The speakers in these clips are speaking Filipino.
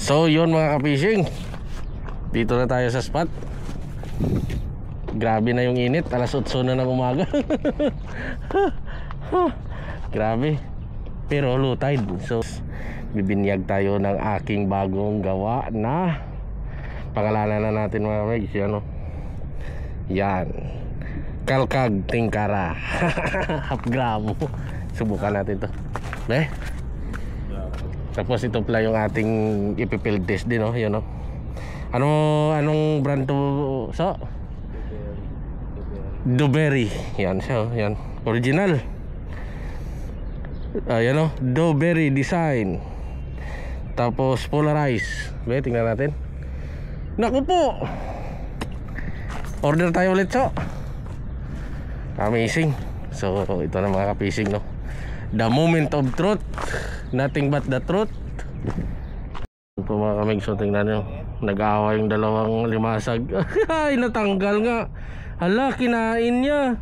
So yun mga ka-fishing, dito na tayo sa spot. Grabe na yung init, alas 8 na ng umaga. Grabe. Pero low tide. So bibinyag tayo ng aking bagong gawa na pangalanan na natin mga megs. Yan o. Yan, Kalkag Tingkara. Half gram. Subukan natin to. Tapos ito pala yung ating ipipild test din, no? Yun, no? Anong brand to? So? Dewberry. Yan siya, yan. Original. Yan, no? Dewberry design. Tapos polarize. Tingnan natin. Naku po! Order tayo ulit, so. Amazing. So, ito na mga ka-fishing, no? The moment of truth, nothing but the truth. Ito mga kamig, so tingnan nyo, nag-aaway yung dalawang limasag. Ay, natanggal nga. Hala, kinain niya.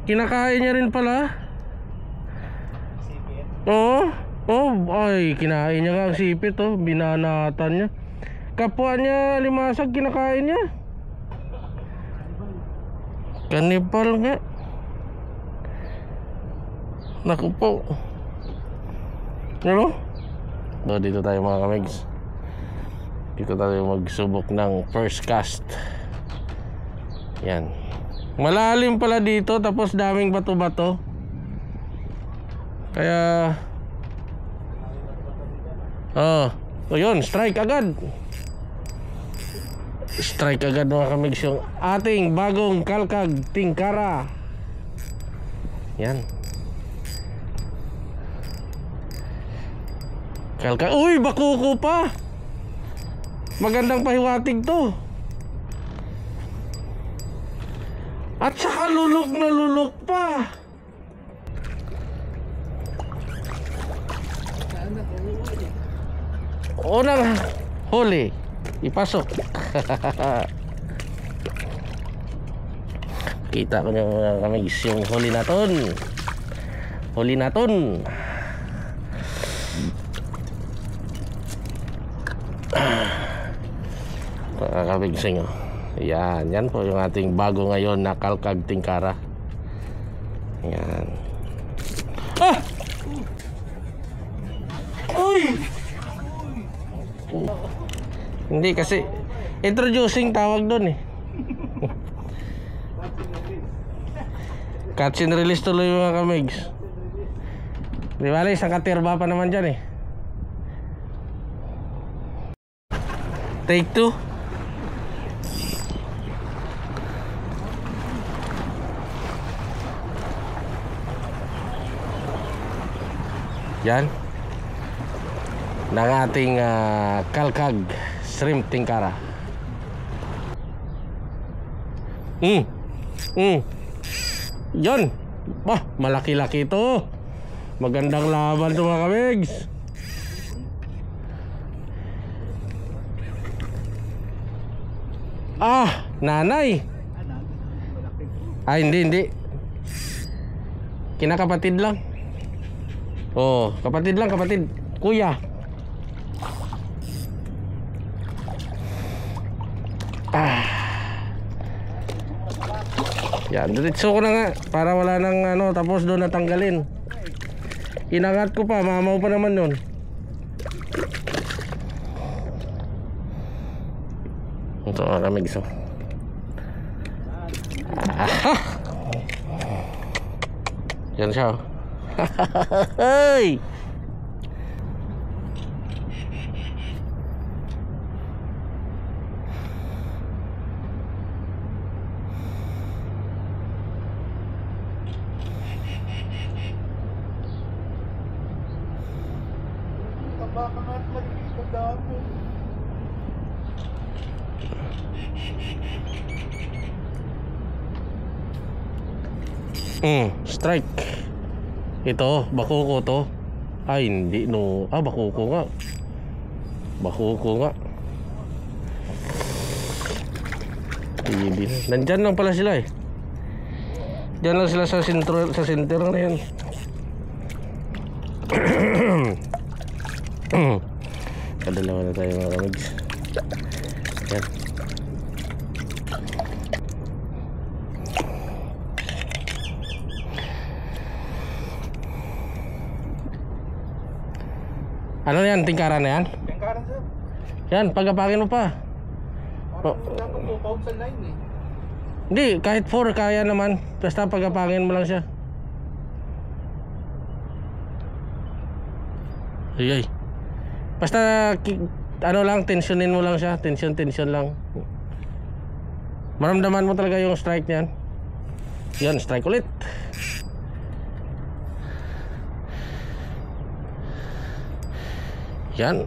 Kinakain niya rin pala. Oo. Ay, kinain niya nga ang sipit, oh. Binanatan niya. Kapwa niya limasag, kinakain niya. Kanibal nga. Naku po. Ano? So, dito tayo mga kamigs. Dito tayo magsubok ng first cast. Yan. Malalim pala dito, tapos daming bato-bato. Kaya so yun, strike agad. Strike agad mga kamigs yung ating bagong Kalkag Tingkara. Yan. Kalkag. Uy, bakuko pa. Magandang pahiwatig to. At saka lulok na lulok pa. Unang huli, ipasok. Kita ko nyo mga kamigs yung huli naton. Huli naton. Kakabigsing, oh. Yan po yung ating bago ngayon na Kalkag Tingkara. Yan. Ah! Uy! Hindi kasi introducing tawag doon, eh. Catch and release tuloy mga kamigs. Di bale, isang katirba pa naman dyan, eh. Take 2. Yan ng ating Kalkag Shrimp Tingkara. Yan. Bah, malaki-laki ito. Magandang laban ito mga kamigs. Ah, nanay. Ay, hindi. Kinakapatid lang. Oh, kapatid lang, kapatid. Kuya. Yan, diretso ko na nga para wala nang tapos doon natanggalin. Inangat ko pa, mamaw pa naman doon. Ito nga kami gusto. Yan siya. Hey! Strike. Ito, bakuko to. Ay, hindi no. Bakuko nga. Bakuko nga. Nandyan lang pala sila, eh. Diyan lang sila sa center na yan. Kadalawa na tayo mga kamigs. Yan. Ano yan? Tingkaran na yan? Tingkaran sir. Yan, pagkapangin mo pa. Dapat 2,009 eh. Hindi, kahit 4 kaya naman. Basta pagkapangin mo lang siya. Ay. Basta ano lang, tensionin mo lang siya. Tension lang. Maramdaman mo talaga yung strike niyan. Yan, strike ulit. Yan.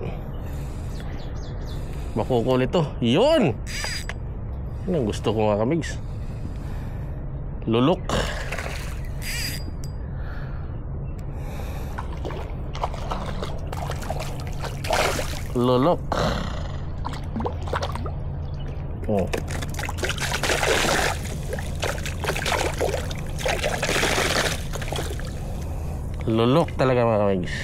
Makukulit to. Yun. Yan ang gusto ko mga kamigs. Lulok. Lulok. Oh. Lulok talaga mga kamigs.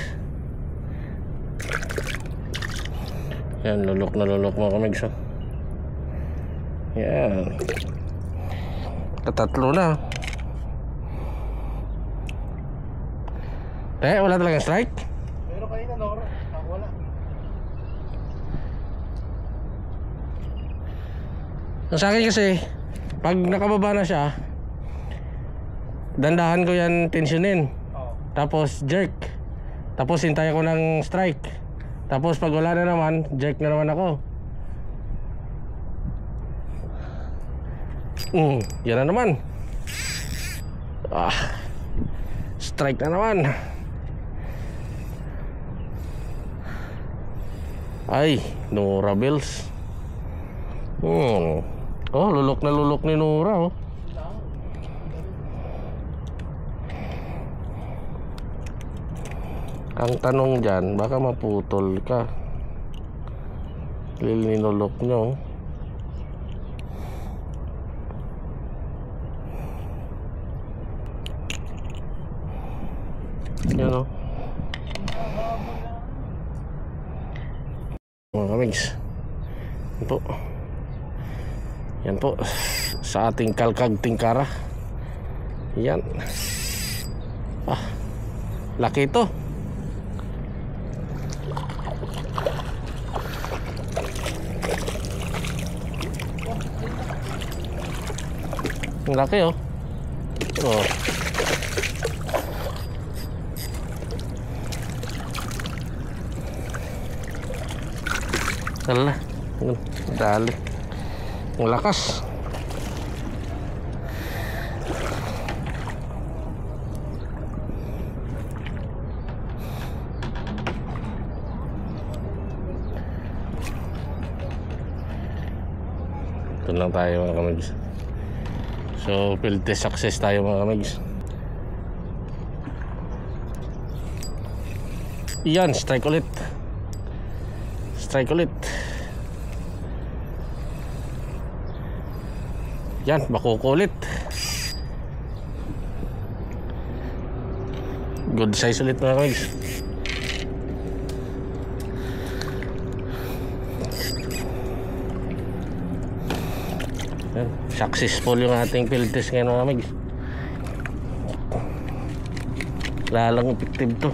Yan, lulok na lulok mga kamigs. Oh. Yan. Katatlo na. Wala talagang strike? Pero kanina Nora, wala. Sa akin kasi, pag nakababa na siya, dandahan ko yan tensionin. Tapos jerk. Tapos hintayin ko ng strike. Tapos pag wala na naman, jerk na naman ako. Yan na naman. Strike na naman. Ay, Nora Bells. Oh, lulok na lulok ni Nora, oh. Ang tanong dyan, baka maputol ka. Lilinulok nyo. Yan o. Mga kamigs. Yan po. Yan po. Sa ating kalkag tingkara. Yan. Laki ito. Ang laki oh. Oh. Hala. Dali. Ang lakas. Ito lang tayo mga kamigs. So, field test success tayo mga kamigs. Yan, strike ulit. Strike ulit. Yan, makukulit. Good size ulit mga kamigs. Successful yung ating field test ngayon mga kamigs. Lalang effective to.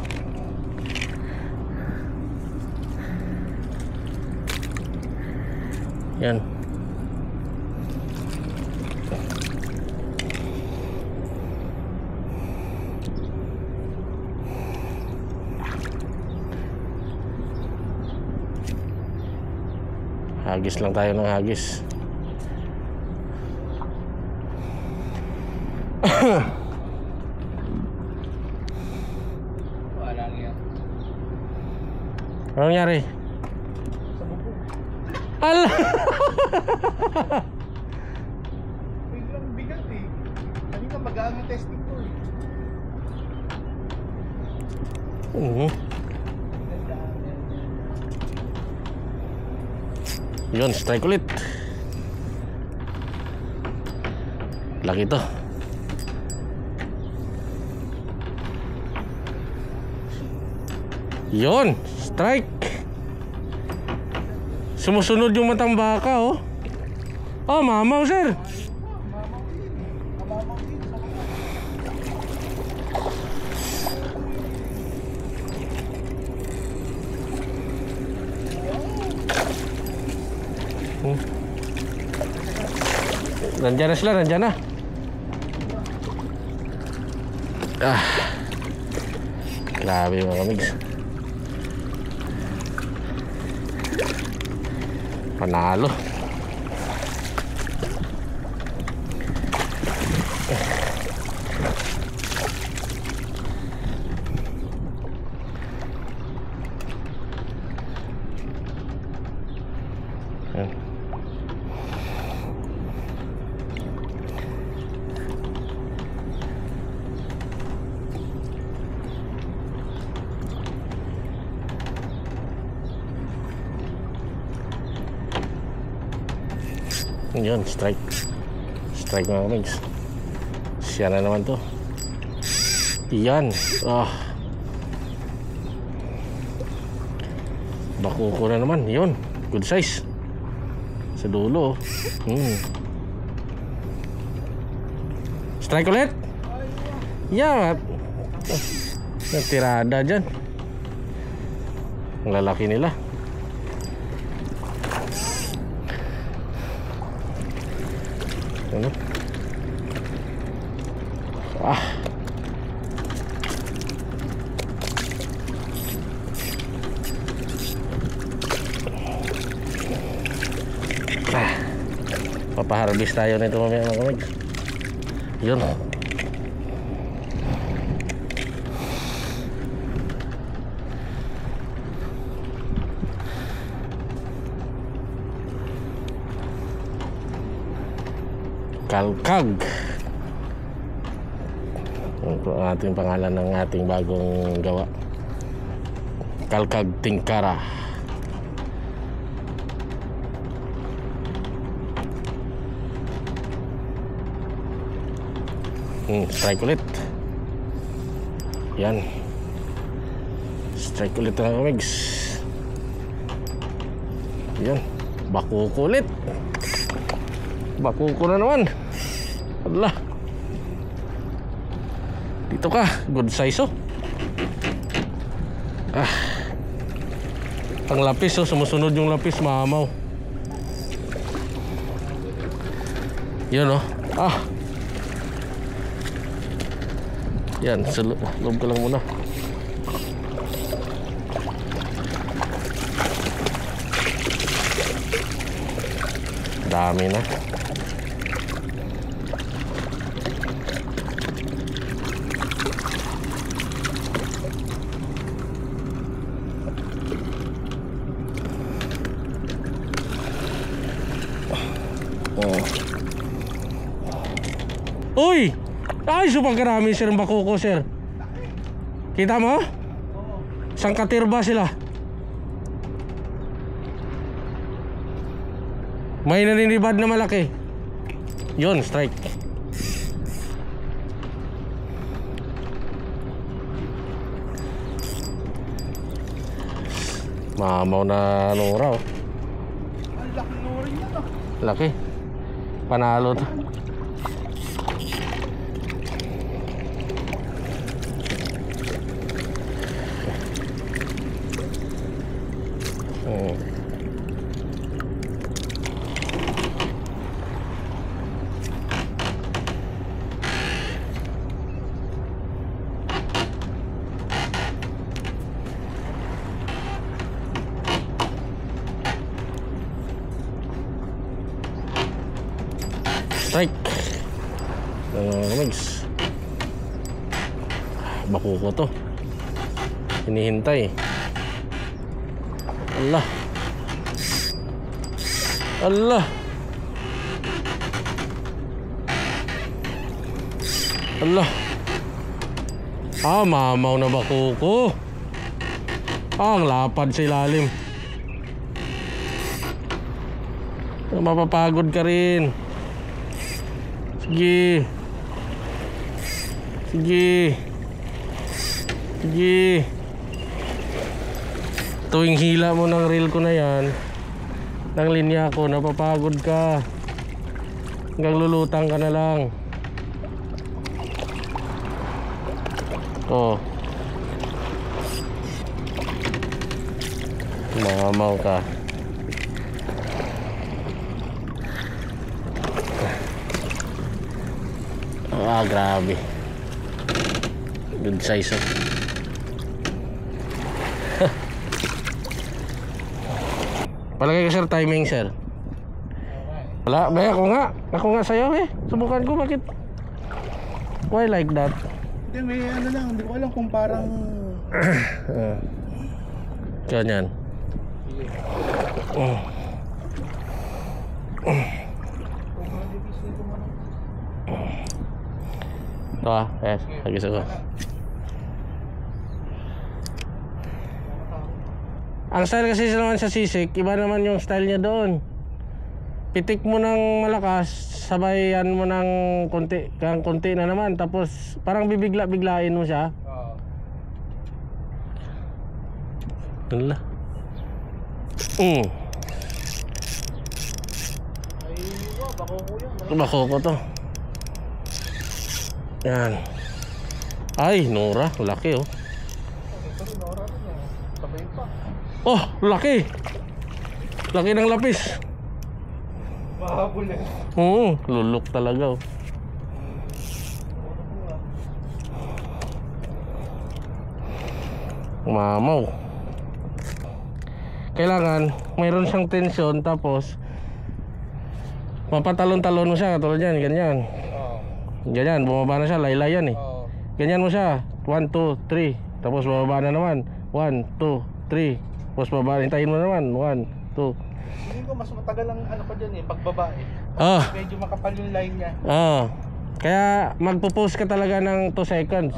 Yan. Hagis lang tayo ng hagis. Wala yan. Anong nangyari? Sa buko. Ala! Biglang bigat eh. Kanina magaan yung testing ko eh. Yun, strike ulit. Laki to. Yun, strike. Sumusunod yung matang baka, oh. Oh, mamaw, sir. Nandiyan na sila, nandiyan na. Grabe mga kamigs. Panalo. Yun, strike. Strike mga kamigs. Siya na naman to. Yan. Bakuko na naman. Yun, good size. Sa dulo. Strike ulit. Yan. Natirada dyan. Ang lalaki nila. Ano? Papaharvest tayo nito mamaya mga kamigs. Yun. Kalkag. Ito ang ating pangalan ng ating bagong gawa. Kalkag Tingkara. Strike ulit. Yan. Strike ulit mga kamigs. Yan. Bakuko ulit. Bakuko na naman. Allah. Dito ka. Good size, oh. Ang lapis, oh. Sumusunod yung lapis, mamaw. Yan, oh. Yan, sa loob ka lang muna. Dami na. Uy! Ay, supang karami sir ang bakuko, sir. Kita mo? Isang katirba sila. May naninibad na malaki. Yun, strike. Mamaw na nura, oh. Ang laki nuri niya to. Laki. Panalo to. Strike. Kamigs. Bakuko to. Hinihintay. Allah. Allah. Allah. Mamaw na bakuko. Ang lapad sa ilalim. Mapapagod ka rin. Sige. Sige. Sige. Tuwing hila mo ng reel ko na yan, ng linya ko, napapagod ka. Hanggang lulutang ka na lang. Oh. Mamaw ka. Grabe. Good size oh. Palagay ko sir, timing sir. Wala, ba ako nga sa'yo eh. Subukan ko, bakit? Why like that? Hindi, may ano lang, hindi ko alam kung parang ganyan. Ito ah, yes, lagi sa ko. Ang style kasi naman sa sisig, iba naman yung style niya doon. Pitik mo ng malakas, sabayan mo ng konti na naman, tapos parang bibigla-biglain mo siya. Wala. ay, bako ko yan. Bako ko to. Yan. Ay, Nora, laki oh. Oh, laki. Laki ng lapis. Mahabol na. Oo, lulok talaga oh. Mamaw. Kailangan mayroon siyang tensyon, tapos papatalon-talon mo siya katulad yan, ganyan. Ganyan, bumaba na siya, laylayan eh. Ganyan mo siya, 1, 2, 3. Tapos bababa na naman, 1, 2, 3. Tapos bababa, hintayin mo naman, 1, 2. Hindi ko mas matagal ang ano pa dyan eh, pagbaba eh. Medyo makapal yung line niya. Kaya magpo-post ka talaga ng 2 seconds.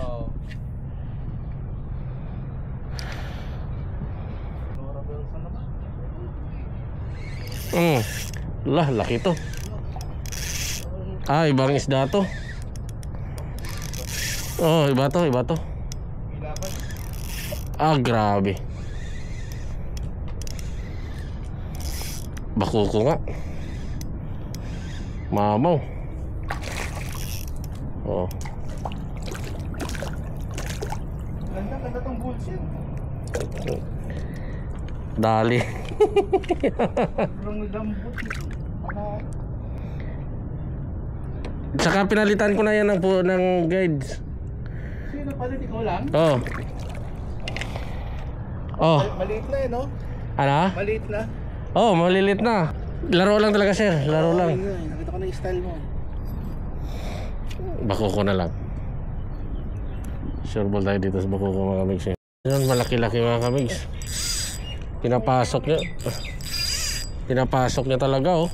Lah, laki to. Ibang isda to. Oh, iba to. Grabe. Bako ko nga. Mamaw. Oh. Ganda tong bullshit. Dali. Sobrang lambot nito. Saka pinalitan ko na yan ng guides. Sino palit, ikaw lang? Oh. Maliit na eh, no? Ano? Maliit na. Oh, malilit na. Laro lang talaga sir, laro lang. Nakita ko na yung style mo. Bako ko na lang. Sure ball tayo dito sa bako ko mga kamigs. Yan, malaki-laki mga kamigs. Pinapasok niya talaga oh.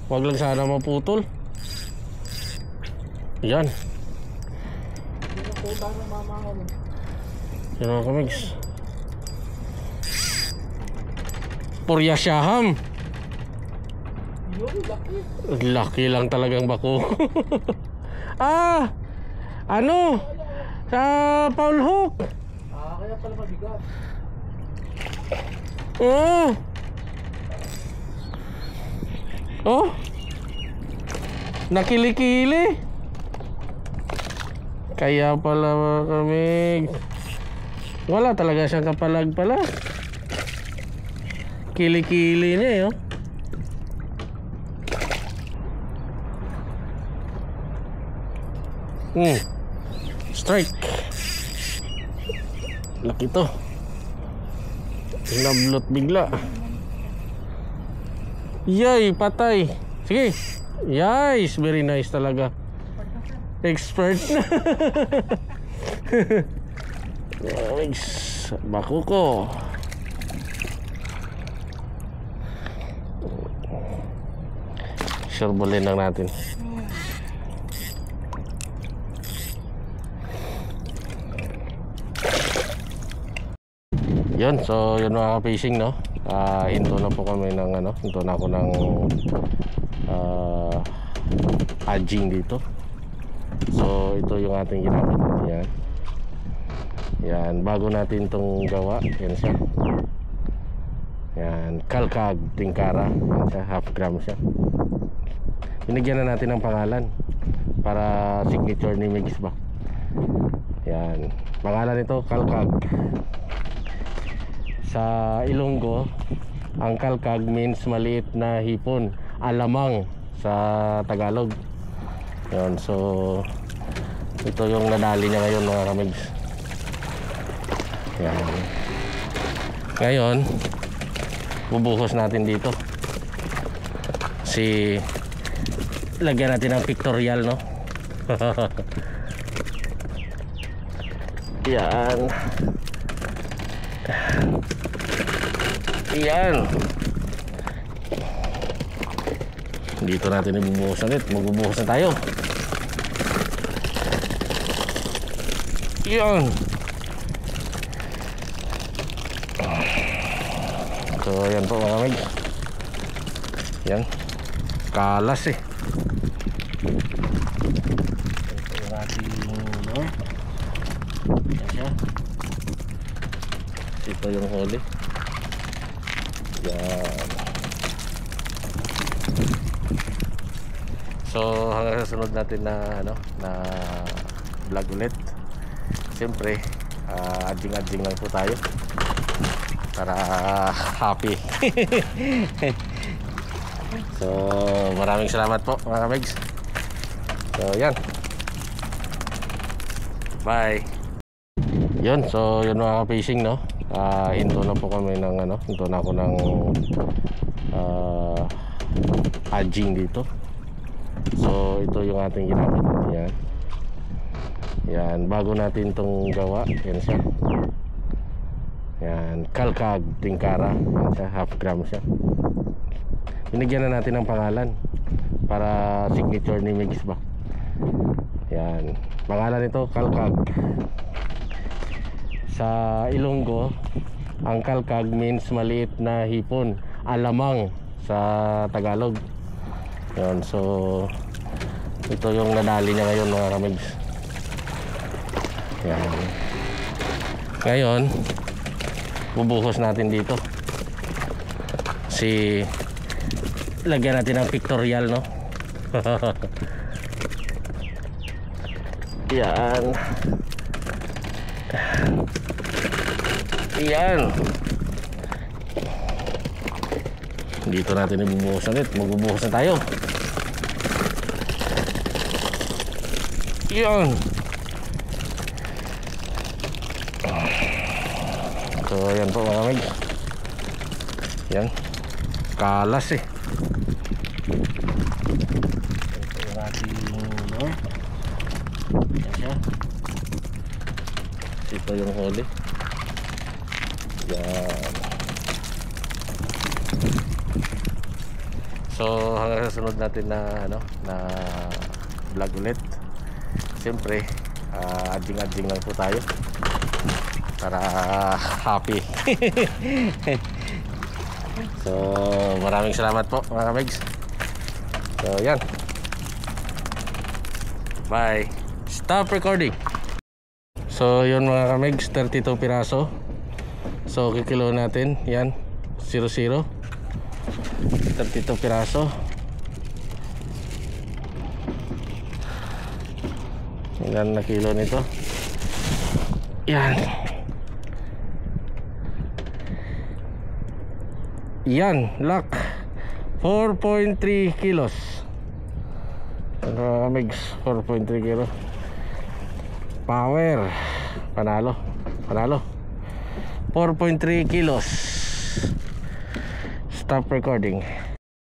Huwag lang sana maputol. Yan. Yan mga kamigs. Purya Shaham. Laki lang talagang bako. Ano? Sa Paul Hook. Kaya pala mabigat. Oh. Nakili-kili. Kaya pala mga kamigs. Wala talaga siyang kapalag pala. Kili-kili niya yun. Strike. Laki to. Nablot bigla. Yay, patay. Sige. Yes, very nice talaga. Expert na. Bako ko. Sure bulin lang natin. Yun, so yun mga ka-fishing no. Hinto na po kami ng hinto na ako ng adjing dito. So ito yung ating ginamit. Yan, bago natin tong gawa. Yan siya. Yan, Kalkag Tingkara. Yan siya, half gram siya. Binigyan na natin ng pangalan para signature ni Migs ba. Yan, pangalan nito Kalkag. Sa Ilonggo, ang Kalkag means maliit na hipon, alamang sa Tagalog. Yan, so ito yung nadali niya ngayon mga kamigs. Yan. Ngayon bubuhos natin dito. Lagyan natin ng pictorial, no? Yan. Yan. Dito natin ibubuhos ulit. Magbubuhos na tayo. Yan. So yan po mga kamigs. Yan, kalas eh. Ito yung ating lure. Yan siya. Ito yung huli. Yan. So hanggang sa sunod natin na vlog ulit. Siyempre adjing lang po tayo para happy. So maraming salamat po mga kamigs. So yan, bye. Yun, so yun mga fishing, no? Hinto na po kami ng hinto na ako ng adjing dito. So ito yung ating ginamit. Yan. Yan, bago natin tong gawa. Yan siya. Yan, Kalkag Tingkara. Yan siya, half gram siya. Binigyan na natin ng pangalan para signature ni Migs ba. Yan, pangalan nito Kalkag. Sa Ilonggo, ang Kalkag means maliit na hipon, alamang sa Tagalog. Yan, so ito yung nadali niya ngayon mga kamigs. Yan. Ngayon bubuhos natin dito. Lagyan natin ng pictorial, no? Yan. Yan. Dito natin ibubuhos ulit. Magbubuhos na tayo. Yan. So yan po mga kamigs. Yan, kalas eh. Ito yung ating lure. Yan siya. Ito yung huli. Yan. So hanggang sa sunod natin na vlog ulit. Siyempre adjing lang po tayo para happy. So maraming salamat po mga kamigs. So yan, bye. Stop recording. So yun mga kamigs, 32 piraso. So kikilo natin. Yan, 00 32 piraso. Ilan na kilo nito? Yan. Yan, lock 4.3 kilos. Mix 4.3 kilos. Power. Panalo 4.3 kilos. Stop recording.